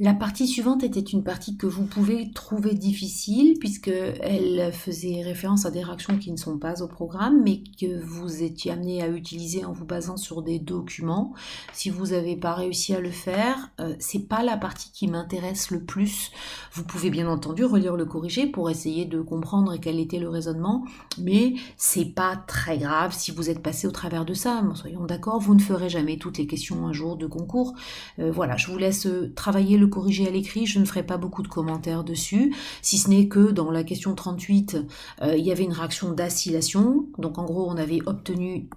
La partie suivante était une partie que vous pouvez trouver difficile puisqu'elle faisait référence à des réactions qui ne sont pas au programme mais que vous étiez amené à utiliser en vous basant sur des documents. Si vous n'avez pas réussi à le faire, c'est pas la partie qui m'intéresse le plus. Vous pouvez bien entendu relire le corrigé pour essayer de comprendre quel était le raisonnement, mais c'est pas très grave si vous êtes passé au travers de ça. Bon, soyons d'accord, vous ne ferez jamais toutes les questions un jour de concours. Voilà, je vous laisse travailler le corriger à l'écrit, je ne ferai pas beaucoup de commentaires dessus, si ce n'est que dans la question 38, il y avait une réaction d'acylation, donc en gros on avait obtenu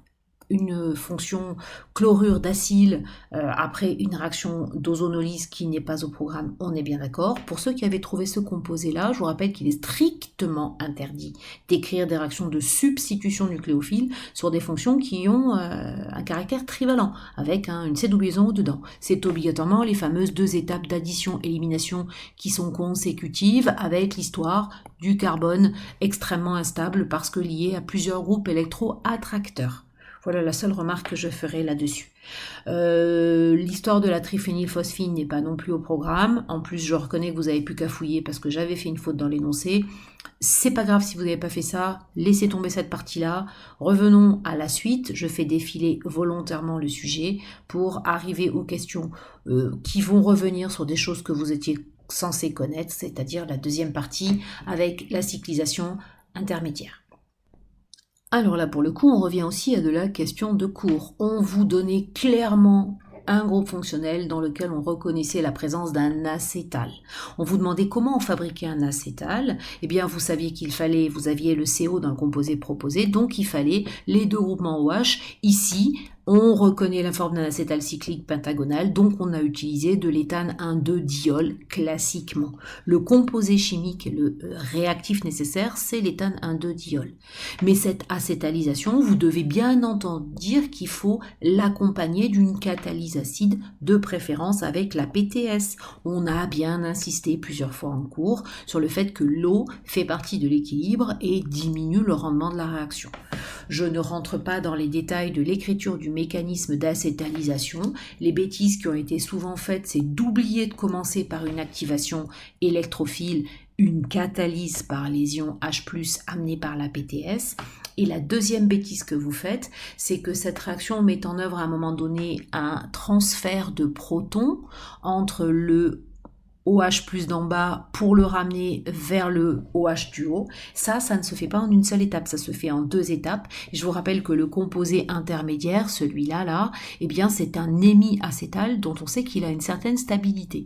une fonction chlorure d'acyle après une réaction d'ozonolyse qui n'est pas au programme, on est bien d'accord. Pour ceux qui avaient trouvé ce composé-là, je vous rappelle qu'il est strictement interdit d'écrire des réactions de substitution nucléophile sur des fonctions qui ont un caractère trivalent, avec une C doublon dedans. C'est obligatoirement les fameuses 2 étapes d'addition-élimination qui sont consécutives avec l'histoire du carbone extrêmement instable parce que lié à plusieurs groupes électroattracteurs. Voilà la seule remarque que je ferai là-dessus. L'histoire de la triphénylphosphine n'est pas non plus au programme. En plus, je reconnais que vous avez plus qu'à fouiller parce que j'avais fait une faute dans l'énoncé. C'est pas grave si vous n'avez pas fait ça. Laissez tomber cette partie-là. Revenons à la suite. Je fais défiler volontairement le sujet pour arriver aux questions qui vont revenir sur des choses que vous étiez censé connaître, c'est-à-dire la deuxième partie avec la cyclisation intermédiaire. Alors là, pour le coup, on revient aussi à de la question de cours. On vous donnait clairement un groupe fonctionnel dans lequel on reconnaissait la présence d'un acétal. On vous demandait comment on fabriquait un acétal. Eh bien, vous saviez vous aviez le CO dans le composé proposé, donc il fallait les 2 groupements OH. Ici, on reconnaît la forme d'un acétal cyclique pentagonal, donc on a utilisé de l'éthane 1,2-diol classiquement. Le composé chimique et le réactif nécessaire, c'est l'éthane 1,2-diol. Mais cette acétalisation, vous devez bien entendu dire qu'il faut l'accompagner d'une catalyse acide, de préférence avec la PTS. On a bien insisté plusieurs fois en cours sur le fait que l'eau fait partie de l'équilibre et diminue le rendement de la réaction. Je ne rentre pas dans les détails de l'écriture du mécanisme d'acétalisation. Les bêtises qui ont été souvent faites, c'est d'oublier de commencer par une activation électrophile, une catalyse par les ions H+, amenée par la PTS. Et la deuxième bêtise que vous faites, c'est que cette réaction met en œuvre à un moment donné un transfert de protons entre le OH+ d'en bas pour le ramener vers le OH du haut. Ça ne se fait pas en une seule étape, ça se fait en 2 étapes. Et je vous rappelle que le composé intermédiaire, celui-là, eh bien c'est un hémiacétal dont on sait qu'il a une certaine stabilité.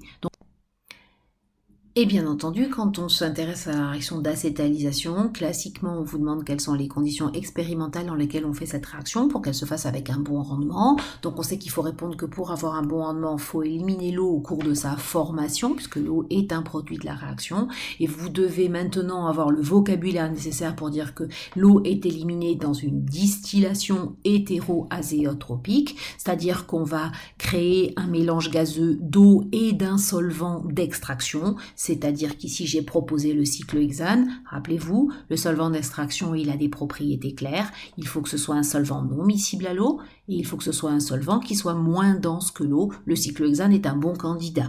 Et bien entendu, quand on s'intéresse à la réaction d'acétalisation, classiquement on vous demande quelles sont les conditions expérimentales dans lesquelles on fait cette réaction pour qu'elle se fasse avec un bon rendement. Donc on sait qu'il faut répondre que pour avoir un bon rendement, il faut éliminer l'eau au cours de sa formation, puisque l'eau est un produit de la réaction. Et vous devez maintenant avoir le vocabulaire nécessaire pour dire que l'eau est éliminée dans une distillation hétéroazéotropique, c'est-à-dire qu'on va créer un mélange gazeux d'eau et d'un solvant d'extraction. C'est-à-dire qu'ici j'ai proposé le cyclohexane. Rappelez-vous, le solvant d'extraction, il a des propriétés claires. Il faut que ce soit un solvant non miscible à l'eau et il faut que ce soit un solvant qui soit moins dense que l'eau. Le cyclohexane est un bon candidat.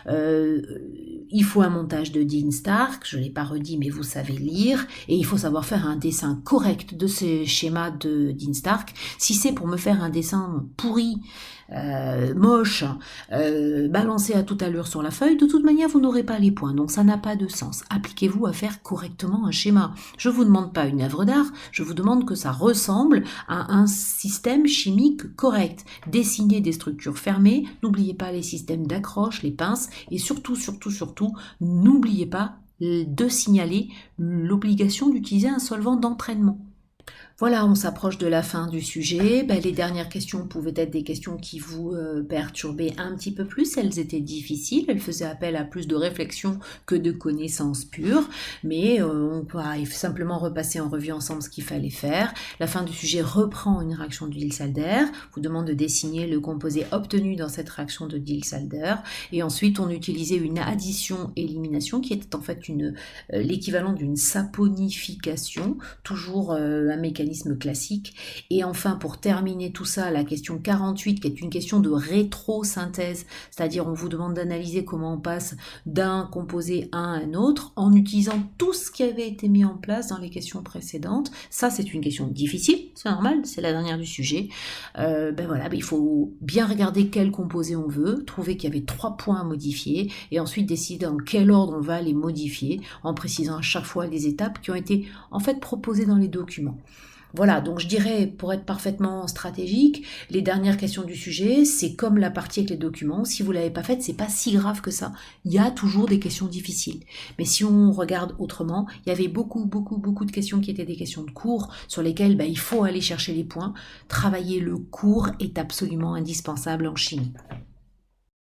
Il faut un montage de Dean Stark, je ne l'ai pas redit mais vous savez lire, et il faut savoir faire un dessin correct de ces schémas de Dean Stark. Si c'est pour me faire un dessin pourri, moche, balancé à toute allure sur la feuille, de toute manière vous n'aurez pas les points, donc ça n'a pas de sens. Appliquez-vous à faire correctement un schéma. Je ne vous demande pas une œuvre d'art, je vous demande que ça ressemble à un système chimique correct. Dessinez des structures fermées, n'oubliez pas les systèmes d'accroche, les pinces, et surtout, n'oubliez pas de signaler l'obligation d'utiliser un solvant d'entraînement. Voilà, on s'approche de la fin du sujet. Les dernières questions pouvaient être des questions qui vous perturbaient un petit peu plus. Elles étaient difficiles, elles faisaient appel à plus de réflexion que de connaissances pures. Mais on va simplement repasser en revue ensemble ce qu'il fallait faire. La fin du sujet reprend une réaction de Diels-Alder, vous demande de dessiner le composé obtenu dans cette réaction de Diels-Alder. Et ensuite, on utilisait une addition-élimination qui était en fait l'équivalent d'une saponification, toujours un mécanisme mécanismes classiques. Et enfin, pour terminer tout ça, la question 48, qui est une question de rétrosynthèse, c'est-à-dire on vous demande d'analyser comment on passe d'un composé à un autre en utilisant tout ce qui avait été mis en place dans les questions précédentes. Ça, c'est une question difficile, c'est normal, c'est la dernière du sujet. Il faut bien regarder quel composé on veut, trouver qu'il y avait 3 points à modifier et ensuite décider dans quel ordre on va les modifier en précisant à chaque fois les étapes qui ont été en fait proposées dans les documents. Voilà, donc je dirais, pour être parfaitement stratégique, les dernières questions du sujet, c'est comme la partie avec les documents. Si vous ne l'avez pas faite, c'est pas si grave que ça. Il y a toujours des questions difficiles. Mais si on regarde autrement, il y avait beaucoup de questions qui étaient des questions de cours sur lesquelles il faut aller chercher les points. Travailler le cours est absolument indispensable en chimie.